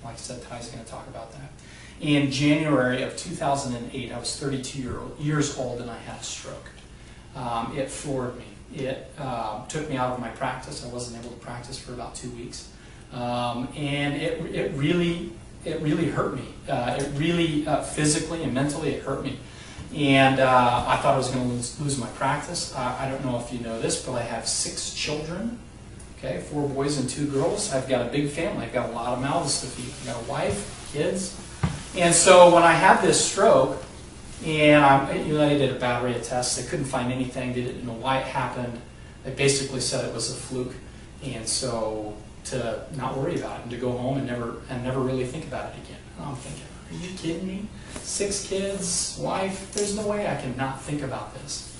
Like I said, Ty's going to talk about that. In January of 2008, I was 32 years old and I had a stroke. It floored me. It took me out of my practice. I wasn't able to practice for about 2 weeks. And it really hurt me. It really, physically and mentally, it hurt me. And I thought I was going to lose my practice. I don't know if you know this, but I have 6 children. Okay, 4 boys and 2 girls. I've got a big family. I've got a lot of mouths to feed. I've got a wife, kids. And so when I had this stroke, and they did a battery of tests, they couldn't find anything. They didn't know why it happened. They basically said it was a fluke. And so to not worry about it and to go home and never really think about it again. And I'm thinking, are you kidding me? 6 kids, wife, there's no way I can not think about this.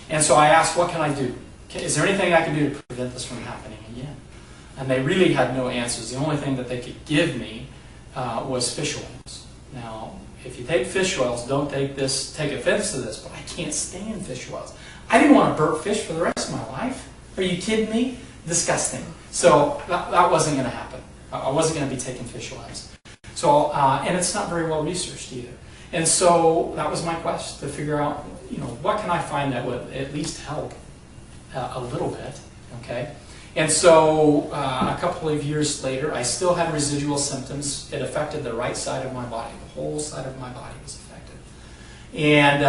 And so I asked, what can I do? Is there anything I can do to prevent this from happening again? And they really had no answers. The only thing that they could give me was fish oils. Now, if you take fish oils, don't take offense to this, but I can't stand fish oils. I didn't want to burp fish for the rest of my life. Are you kidding me? Disgusting. So that wasn't going to happen. I wasn't going to be taking fish oils. So, and it's not very well researched either. And so that was my quest to figure out, what can I find that would at least help a little bit, okay? And so a couple of years later, I still had residual symptoms. It affected the right side of my body. The whole side of my body was affected. And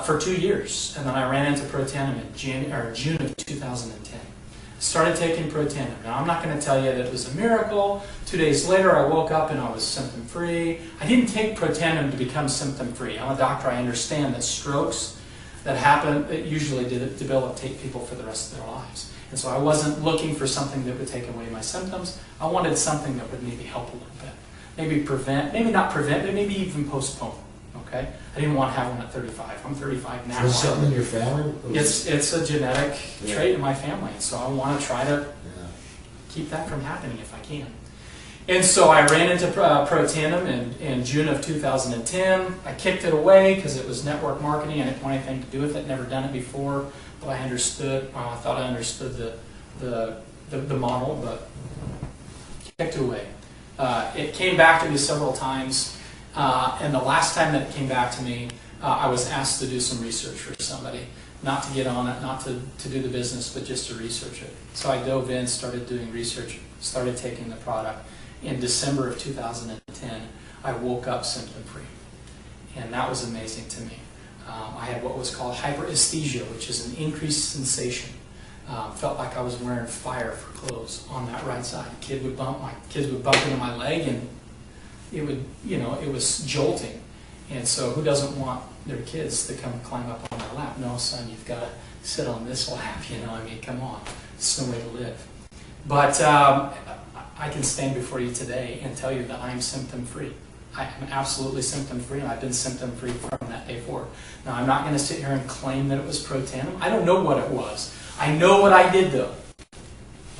for 2 years. And then I ran into Protandim in June of 2010. Started taking Protandim. Now, I'm not going to tell you that it was a miracle. 2 days later, I woke up and I was symptom-free. I didn't take Protandim to become symptom-free. I'm a doctor. I understand that strokes that happen, it usually debilitate people for the rest of their lives. And so I wasn't looking for something that would take away my symptoms. I wanted something that would maybe help a little bit. Maybe prevent, maybe not prevent, but maybe even postpone. Okay? I didn't want to have one at 35. I'm 35 now. Is there something in your family? It's a genetic trait in my family. So I want to try to keep that from happening if I can. And so I ran into Protandim in June of 2010. I kicked it away because it was network marketing. I didn't want anything to do with it. Never done it before. But I understood. I thought I understood the model, but kicked it away. It came back to me several times. And the last time that it came back to me, I was asked to do some research for somebody. Not to get on it, not to do the business, but just to research it. So I dove in, started doing research, started taking the product. In December of 2010, I woke up symptom-free. And that was amazing to me. I had what was called hyperesthesia, which is an increased sensation. Felt like I was wearing fire for clothes on that right side. My kids would bump into my leg, and it would, it was jolting. And so who doesn't want their kids to come climb up on their lap? No, son, you've got to sit on this lap, come on. It's no way to live. But I can stand before you today and tell you that I'm symptom-free. I am absolutely symptom-free, and I've been symptom-free from that day forward. Now, I'm not going to sit here and claim that it was Protandim. I don't know what it was. I know what I did, though.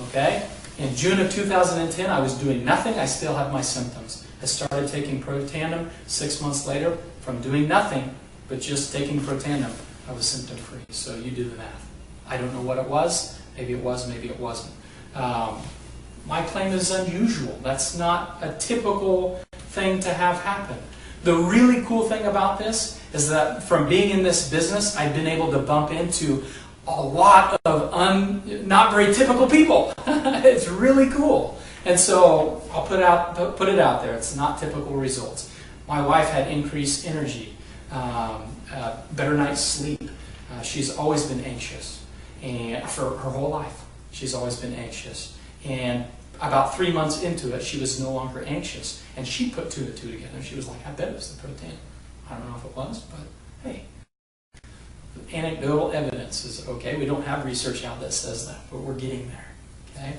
Okay? In June of 2010, I was doing nothing. I still had my symptoms. I started taking Protandim 6 months later. From doing nothing, but just taking Protandim, I was symptom-free. So you do the math. I don't know what it was. Maybe it was, maybe it wasn't. My claim is unusual. That's not a typical thing to have happen. The really cool thing about this is that from being in this business, I've been able to bump into a lot of not very typical people. It's really cool. And so I'll put it out there. It's not typical results. My wife had increased energy, better night's sleep. She's always been anxious, and for her whole life, she's always been anxious. And about 3 months into it, she was no longer anxious, and she put 2 and 2 together. She was like, "I bet it was the Protandim." I don't know if it was, but hey, anecdotal evidence is okay. We don't have research out that says that, but we're getting there. Okay.